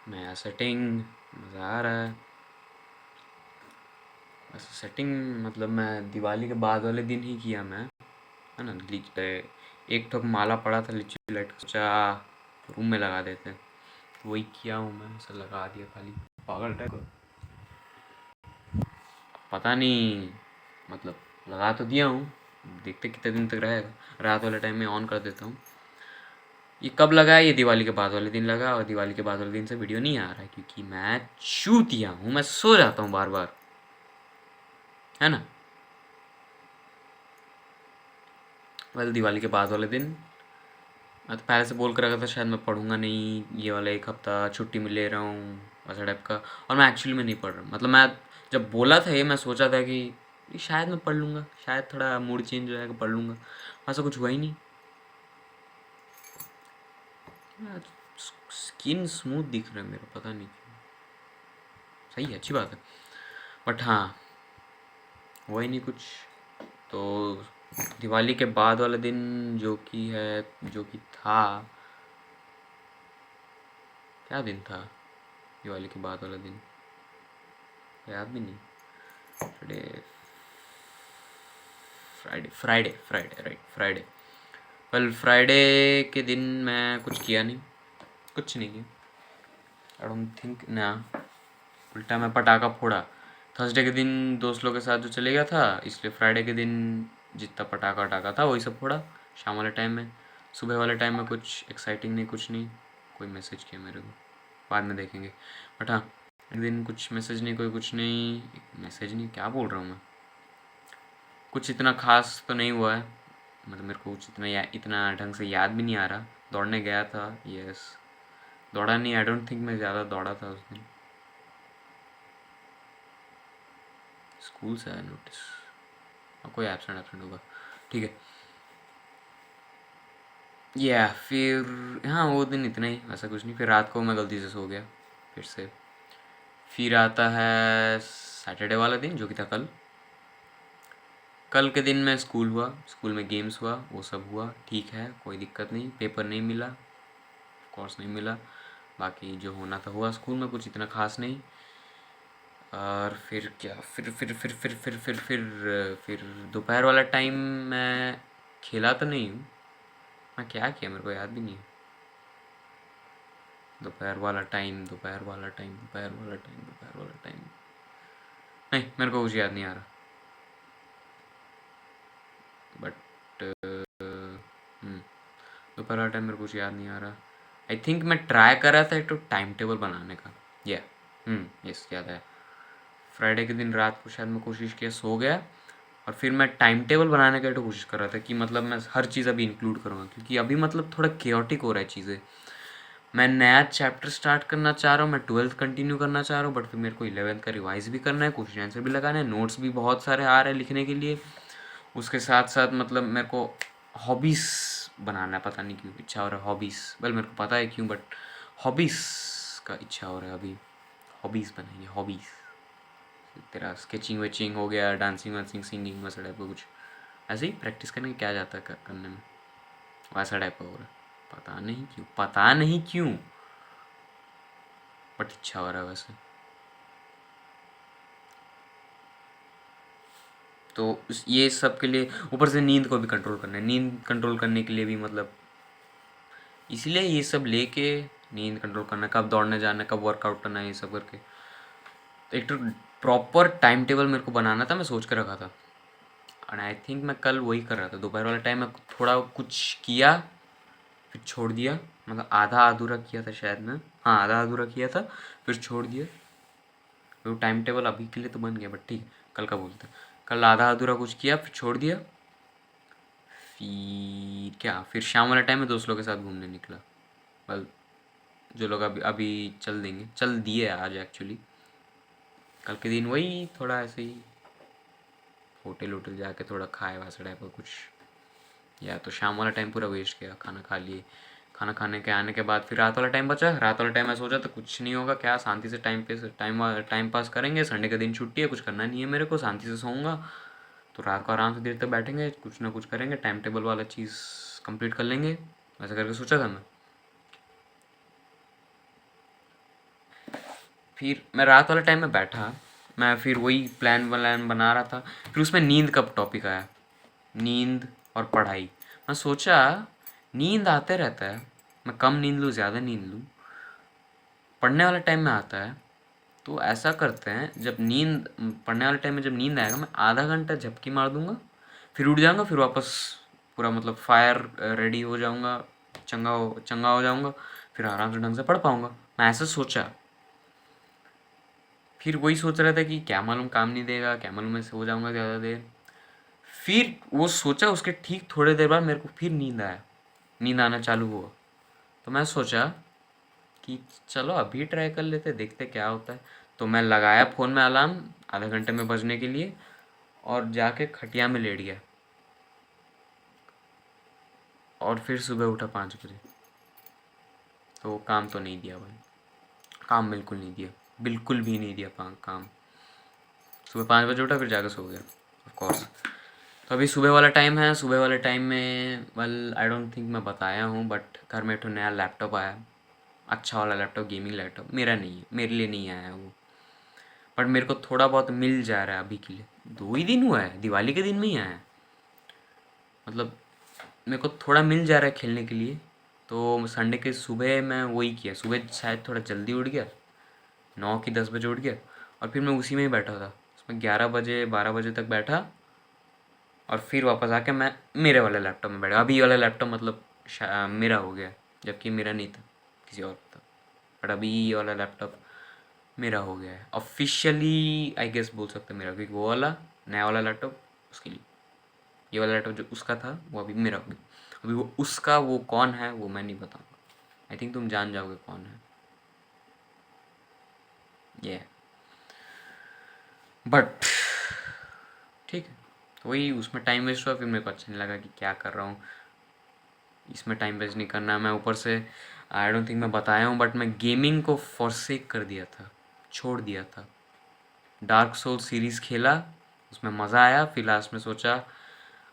नया सेटिंग, मज़ा आ रहा है। वैसे सेटिंग मतलब मैं दिवाली के बाद वाले दिन ही किया मैं, है ना। एक ठोक माला पड़ा था लिचू लाइट का, सोचा रूम में लगा देते हैं, तो वही किया हूँ मैं, ऐसा लगा दिया खाली पागल टाइप का। पता नहीं, मतलब लगा तो दिया हूँ, देखते कितने दिन तक रहेगा। रात वाले टाइम में ऑन कर देता हूँ। ये कब लगा है? ये दिवाली के बाद वाले दिन लगा, और दिवाली के बाद वाले दिन से वीडियो नहीं आ रहा है क्योंकि मैं चूतिया हूँ, मैं सो जाता हूँ बार बार, है ना। वेल दिवाली के बाद वाले दिन मैं तो पहले से बोल कर रखा था शायद मैं पढ़ूंगा नहीं, ये वाला एक हफ्ता छुट्टी में ले रहा हूँ वैसा टाइप का। और मैं एक्चुअली में नहीं पढ़ रहा, मतलब मैं जब बोला था ये मैं सोचा था कि ये शायद मैं पढ़ लूँगा, शायद थोड़ा मूड चेंज हो जाएगा, पढ़ लूँगा। ऐसा कुछ हुआ ही नहीं। स्किन स्मूथ दिख रहा है मेरा, पता नहीं क्यों। सही है, अच्छी बात है, बट हाँ हुआ ही नहीं कुछ। तो दिवाली के बाद वाला दिन जो कि है, जो कि था, क्या दिन था दिवाली के बाद वाला दिन, याद भी नहीं। Friday, Friday Friday Friday right, Friday. Well Friday के दिन मैं कुछ किया नहीं, कुछ नहीं किया। आई डोंट थिंक ना, उल्टा मैं पटाखा फोड़ा। थर्सडे के दिन दोस्त लोग के साथ जो चले गया था, इसलिए फ्राइडे के दिन जितना पटाखा वटाखा था वही सब फोड़ा शाम वाले टाइम में। सुबह वाले टाइम में कुछ एक्साइटिंग नहीं, कुछ नहीं। कोई मैसेज किया मेरे को, बाद में देखेंगे, बट हाँ एक दिन कुछ मैसेज नहीं, कोई कुछ नहीं। मैसेज नहीं, क्या बोल रहा हूँ मैं, कुछ इतना खास तो नहीं हुआ है, मतलब मेरे को कुछ इतना ढंग से याद भी नहीं आ रहा। दौड़ने गया था, यस। दौड़ा नहीं, आई डोंट थिंक मैं ज़्यादा दौड़ा था उस दिन। स्कूल से आया नोटिस, और कोई एब्सेंट एब्सेंट होगा, ठीक है। या फिर हाँ वो दिन इतना ही, ऐसा कुछ नहीं। फिर रात को मैं गलती से सो गया फिर से। फिर आता है सैटरडे वाला दिन जो कि था कल। कल के दिन में स्कूल हुआ, स्कूल में गेम्स हुआ, वो सब हुआ, ठीक है, कोई दिक्कत नहीं। पेपर नहीं मिला, कोर्स नहीं मिला, बाकी जो होना था हुआ। स्कूल में कुछ इतना खास नहीं। और फिर क्या, फिर दोपहर वाला टाइम मैं खेला तो नहीं हूँ, मैं क्या किया मेरे को याद भी नहीं है। दोपहर वाला टाइम, दोपहर वाला टाइम, दोपहर वाला टाइम, दोपहर वाला टाइम, नहीं मेरे को कुछ याद नहीं आ रहा। बट दोपहर वाला टाइम मेरे को कुछ याद नहीं आ रहा। आई थिंक मैं ट्राई कर रहा था एक तो टाइम टेबल बनाने का, या यस याद है। फ्राइडे के दिन रात को शायद मैं कोशिश किया, सो गया, और फिर मैं टाइम टेबल बनाने का तो कोशिश कर रहा था कि मतलब मैं हर चीज़ अभी इंक्लूड करूँगा, क्योंकि अभी मतलब थोड़ा केओटिक हो रहा है चीज़ें। मैं नया चैप्टर स्टार्ट करना चाह रहा हूँ, मैं 12th कंटिन्यू करना चाह रहा हूँ, बट फिर मेरे को 11th का रिवाइज भी करना है, क्वेश्चन आंसर भी लगाना है, नोट्स भी बहुत सारे आ रहे हैं लिखने के लिए। उसके साथ साथ मतलब मेरे को हॉबीज़ बनाना है, पता नहीं क्यों इच्छा हो रहा है हॉबीज़। वेल मेरे को पता है क्यों, बट हॉबीज़ का इच्छा हो रहा है अभी। हॉबीज़ बनाएंगे, हॉबीज़। तेरा स्केचिंग वेचिंग हो गया, डांसिंग वांसिंग, सिंगिंग वैसा टाइप का कुछ, ऐसे ही प्रैक्टिस करने के क्या जाता है करने में, वैसा टाइप का हो रहा है। पता नहीं क्यों, पता नहीं क्यों, बट इच्छा हो रहा है वैसे। तो ये सब के लिए ऊपर से नींद को भी कंट्रोल करना है, नींद कंट्रोल करने के लिए भी मतलब इसलिए ये सब लेके नींद कंट्रोल करना, कब दौड़ने जाना, कब वर्कआउट करना, ये सब करके एक तो प्रॉपर टाइम टेबल मेरे को बनाना था, मैं सोच कर रखा था। एंड आई थिंक मैं कल वही कर रहा था। दोपहर वाला टाइम में थोड़ा कुछ किया, फिर छोड़ दिया, मतलब आधा अधूरा किया था शायद मैं, हाँ आधा अधूरा किया था, फिर छोड़ दिया। तो टाइम टेबल अभी के लिए तो बन गया, बट ठीक है कल का बोलते हैं। कल आधा अधूरा कुछ किया, फिर छोड़ दिया। फिर क्या, फिर शाम वाला टाइम में दोस्त लोगों के साथ घूमने निकला। वेल जो लोग अभी अभी चल देंगे, चल दिए आज एक्चुअली। कल के दिन वही थोड़ा ऐसे ही होटल होटल जाके थोड़ा खाए वैसा टाइप का कुछ, या तो शाम वाला टाइम पूरा वेस्ट किया, खाना खा लिए। खाना खाने के आने के बाद फिर रात वाला टाइम बचा। रात वाला टाइम मैं सोचा तो कुछ नहीं होगा, क्या शांति से टाइम पास करेंगे, संडे के दिन छुट्टी है, कुछ करना नहीं है मेरे को, शांति से सोऊंगा। तो रात को आराम से देर तक बैठेंगे, कुछ ना कुछ करेंगे, टाइम टेबल वाला चीज़ कंप्लीट कर लेंगे, वैसा करके सोचा था मैं। फिर मैं रात वाले टाइम में बैठा, मैं फिर वही प्लान व्लान बना रहा था, फिर उसमें नींद का टॉपिक आया, नींद और पढ़ाई। मैं सोचा नींद आते रहता है, मैं कम नींद लूँ ज़्यादा नींद लूँ, पढ़ने वाले टाइम में आता है। तो ऐसा करते हैं, जब नींद पढ़ने वाले टाइम में जब नींद आएगा मैं आधा घंटा झपकी मार दूंगा, फिर उठ जाऊंगा, फिर वापस पूरा मतलब फायर रेडी हो जाऊंगा, चंगा हो जाऊंगा, फिर आराम से ढंग से पढ़ पाऊंगा। मैं ऐसा सोचा। फिर वही सोच रहा था कि क्या मालूम काम नहीं देगा, क्या मालूम मैं सो जाऊंगा ज़्यादा देर। फिर वो सोचा, उसके ठीक थोड़ी देर बाद मेरे को फिर नींद आना चालू हुआ। तो मैं सोचा कि चलो अभी ट्राई कर लेते, देखते क्या होता है। तो मैं लगाया फ़ोन में अलार्म आधे घंटे में बजने के लिए, और जाके खटिया में लेट गया, और फिर सुबह उठा 5 बजे। तो वो काम तो नहीं दिया भाई, काम बिल्कुल नहीं दिया, बिल्कुल भी नहीं दिया काम। सुबह 5 बजे उठा, फिर जाकर सो गया ऑफ कोर्स। तो अभी सुबह वाला टाइम है, सुबह वाले टाइम में वेल आई डोंट थिंक मैं बताया हूँ, बट घर में एक ठो नया लैपटॉप आया, अच्छा वाला लैपटॉप, गेमिंग लैपटॉप। मेरा नहीं है, मेरे लिए नहीं आया है वो, बट मेरे को थोड़ा बहुत मिल जा रहा है अभी के लिए। 2 ही दिन हुआ है, दिवाली के दिन में ही आया है, मतलब मेरे को थोड़ा मिल जा रहा है खेलने के लिए। तो संडे के सुबह मैं वही किया, सुबह शायद थोड़ा जल्दी उठ गया, 9 कि 10 बजे उठ गया, और फिर मैं उसी में ही बैठा था, उसमें 11 बजे 12 बजे तक बैठा, और फिर वापस आके मैं मेरे वाले लैपटॉप में बैठा। अभी वाला लैपटॉप मतलब मेरा हो गया, जबकि मेरा नहीं था, किसी और का था, बट अभी ये वाला लैपटॉप मेरा हो गया है ऑफिशियली, आई गेस बोल सकते हैं मेरा, क्योंकि वो वाला नया वाला लैपटॉप उसके लिए, ये वाला लैपटॉप जो उसका था वो अभी मेरा हो गया। अभी वो उसका वो कौन है वो मैं नहीं बताऊंगा, आई थिंक तुम जान जाओगे कौन है ये। बट ठीक है, तो वही उसमें टाइम वेस्ट हुआ, फिर मेरे को अच्छा नहीं लगा कि क्या कर रहा हूँ, इसमें टाइम वेस्ट नहीं करना है। मैं ऊपर से आई डोंट थिंक मैं बताया हूँ, बट मैं गेमिंग को फॉरसेक कर दिया था, छोड़ दिया था। डार्क सोल सीरीज़ खेला, उसमें मज़ा आया, फिर लास्ट में सोचा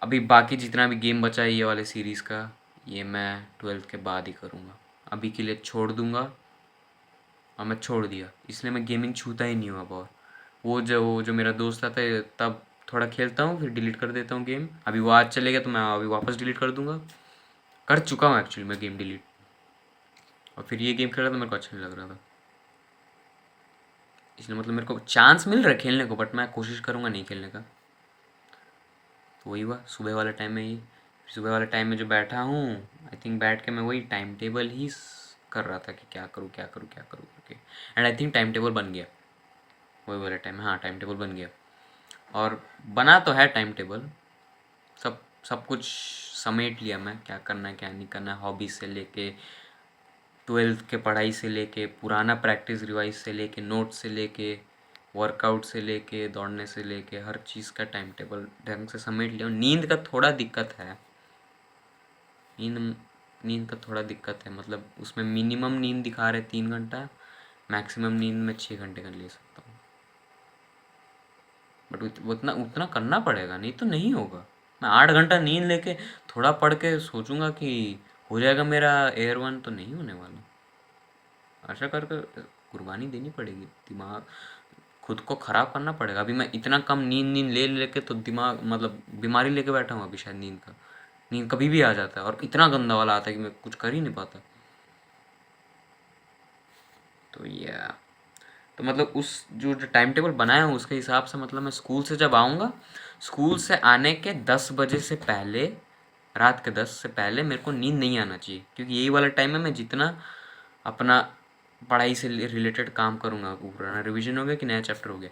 अभी बाकी जितना भी गेम बचा है ये वाले सीरीज़ का, ये मैं 12th के बाद ही करूँगा, अभी के लिए छोड़ दूँगा। और मैं छोड़ दिया, इसलिए मैं गेमिंग छूता ही नहीं हूँ अब। और वो जो मेरा दोस्त आता है तब थोड़ा खेलता हूँ, फिर डिलीट कर देता हूँ गेम। अभी वो आज चले गया तो मैं अभी वापस डिलीट कर दूँगा, कर चुका हूँ एक्चुअली मैं गेम डिलीट। और फिर ये गेम खेल रहा था, मेरे को अच्छा नहीं लग रहा था, इसलिए मतलब मेरे को चांस मिल रहा है खेलने को, बट मैं कोशिश करूँगा नहीं खेलने का। तो वही हुआ सुबह वाले टाइम में ही, सुबह वाले टाइम में जो बैठा हूँ, आई थिंक बैठ के मैं वही टाइम टेबल ही कर रहा था कि क्या करूँ क्या करूँ क्या करूँ करके। And I think time table बन गया वही वाले टाइम में, हाँ टाइम टेबल बन गया। और बना तो है टाइम टेबल, सब सब कुछ समेट लिया मैं, क्या करना है क्या नहीं करना है, हॉबीज से लेके 12th के पढ़ाई से लेके पुराना प्रैक्टिस रिवाइज से लेके नोट से लेके वर्कआउट से लेके दौड़ने से लेके हर चीज़ का टाइम टेबल ढंग से समेट लिया। नींद का थोड़ा दिक्कत है, नींद नींद का थोड़ा दिक्कत है, मतलब उसमें मिनिमम नींद दिखा रहे 3 घंटा, मैक्सिमम नींद में 6 घंटे का ले सकता हूँ। बट उतना उतना करना पड़ेगा, नहीं तो नहीं होगा। मैं 8 घंटा नींद लेके थोड़ा पढ़ के सोचूंगा कि हो जाएगा मेरा एयर 1, तो नहीं होने वाला। ऐसा कर कर कुर्बानी देनी पड़ेगी, दिमाग खुद को ख़राब करना पड़ेगा। अभी मैं इतना कम नींद नींद ले लेके तो दिमाग मतलब बीमारी लेके बैठा हूँ अभी, शायद नींद कभी भी आ जाता है, और इतना गंदा वाला आता है कि मैं कुछ कर ही नहीं पाता। तो ये तो मतलब उस जो जो टाइम टेबल बनाया हूँ उसके हिसाब से, मतलब मैं स्कूल से जब आऊँगा, स्कूल से आने के 10 बजे से पहले, रात के 10 से पहले मेरे को नींद नहीं आना चाहिए, क्योंकि यही वाला टाइम है मैं जितना अपना पढ़ाई से रिलेटेड काम करूँगा, पुराना रिवीजन हो गया कि नया चैप्टर हो गया।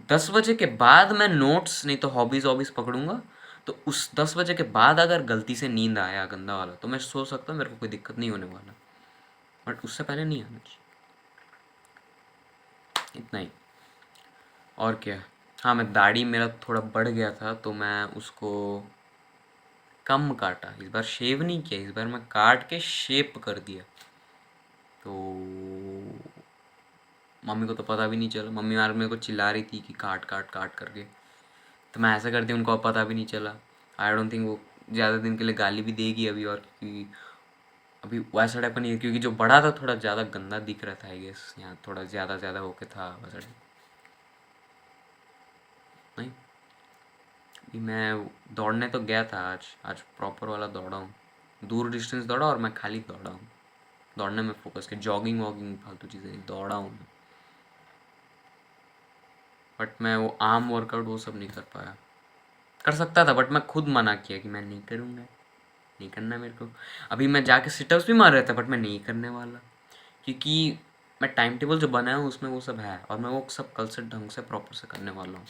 10 बजे के बाद मैं नोट्स नहीं तो हॉबीज़ वॉबीज़ पकड़ूंगा। तो उस 10 बजे के बाद अगर गलती से नींद आया गंदा वाला, तो मैं सो सकता हूँ, मेरे को कोई दिक्कत नहीं होने वाला, बट उससे पहले नहीं आना चाहिए, इतना ही। और क्या। हाँ, मैं दाढ़ी मेरा थोड़ा बढ़ गया था तो मैं उसको कम काटा, इस बार शेव नहीं किया, इस बार मैं काट के शेप कर दिया। तो मम्मी को तो पता भी नहीं चला, मम्मी यार मेरे को चिल्ला रही थी कि काट काट काट करके, तो मैं ऐसा कर दिया, उनको अब पता भी नहीं चला। आई डोंट थिंक वो ज़्यादा दिन के लिए गाली भी देगी अभी, और क्योंकि अभी वैसा टाइप का नहीं है, क्योंकि जो बड़ा था थोड़ा ज़्यादा गंदा दिख रहा था आई गेस, यहाँ थोड़ा ज़्यादा होके था वैसा टाइप। नहीं, अभी मैं दौड़ने तो गया था आज, आज प्रॉपर वाला दौड़ा हूँ, दूर डिस्टेंस दौड़ा और मैं खाली दौड़ा हूँ, दौड़ने में फोकस किया, जॉगिंग वॉगिंग फालतू चीज़ें नहीं, दौड़ा हूँ मैं। बट मैं वो आर्म वर्कआउट वो सब नहीं कर पाया, कर सकता था बट मैं खुद मना किया कि मैं नहीं करूँगा, नहीं करना मेरे को। अभी मैं जाके सिटअप्स भी मार रहा था बट मैं नहीं करने वाला, क्योंकि मैं टाइम टेबल जो बनाया हूँ उसमें वो सब है और मैं वो सब कल से ढंग से प्रॉपर से करने वाला हूँ।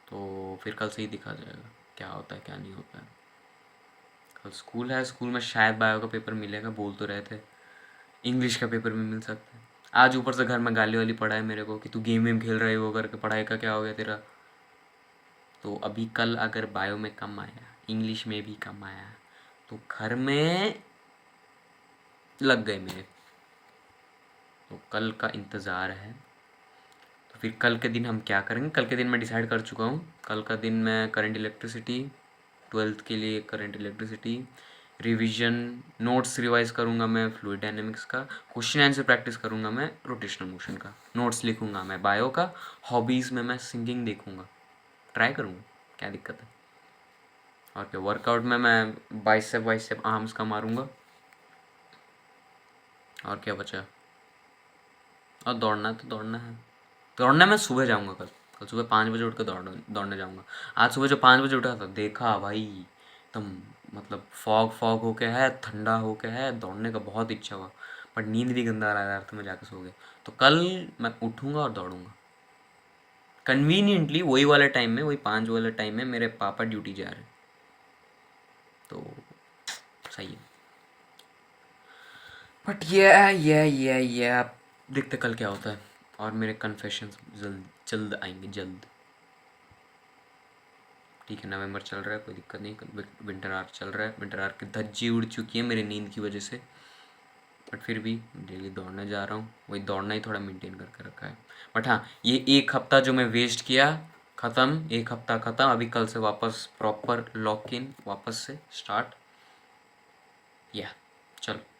तो फिर कल से ही दिखा जाएगा क्या होता है क्या नहीं होता है। कल स्कूल है, स्कूल में शायद बायो का पेपर मिलेगा, बोल तो रहे थे, इंग्लिश का पेपर भी मिल सकता है। आज ऊपर से घर में गाली वाली पड़ा है मेरे को कि तू गेम वेम खेल रहे हो करके, पढ़ाई का क्या हो गया तेरा। तो अभी कल अगर बायो में कम आया, इंग्लिश में भी कम आया, तो घर में लग गए मेरे। तो कल का इंतज़ार है। तो फिर कल के दिन हम क्या करेंगे, कल के दिन मैं डिसाइड कर चुका हूँ। कल का दिन मैं करंट इलेक्ट्रिसिटी, 12th के लिए current electricity revision, notes revise करूँगा मैं फ्लूइड डायनेमिक्स का, क्वेश्चन आंसर प्रैक्टिस करूँगा मैं रोटेशनल मोशन का, नोट्स लिखूँगा मैं बायो का, हॉबीज़ में मैं सिंगिंग देखूँगा, ट्राई करूँगा, क्या दिक्कत है। और क्या, वर्कआउट में मैं बाइसेप आर्म्स का मारूँगा। और क्या बचा, और दौड़ना तो दौड़ना है, दौड़ने मैं सुबह जाऊँगा कल, कल सुबह 5 बजे उठ कर दौड़ने जाऊँगा। आज सुबह जो 5 बजे उठा था, देखा भाई एकदम मतलब फॉग फॉग होके है, ठंडा होके है, दौड़ने का बहुत इच्छा हुआ, बट नींद भी गंदा आ रहा यार, तो मैं जाके सो गया। तो कल मैं उठूँगा और दौड़ूँगा कन्वीनियंटली, वही वाले टाइम में, वही 5 वाले टाइम में मेरे पापा ड्यूटी जा रहे हैं, तो सही है। बट ये आप देखते कल क्या होता है। और मेरे कन्फेशंस जल्द जल्द आएंगे, जल्द। ठीक है, नवंबर चल रहा है, कोई दिक्कत नहीं, विंटर आर्क चल रहा है, विंटर आर्क की धज्जी उड़ चुकी है मेरी नींद की वजह से, बट फिर भी डेली दौड़ने जा रहा हूँ, वही दौड़ना ही थोड़ा मेंटेन करके रखा है। बट हाँ, ये एक हफ्ता जो मैं वेस्ट किया, ख़त्म, एक हफ्ता ख़त्म, अभी कल से वापस प्रॉपर लॉक इन, वापस से स्टार्ट। या चलो।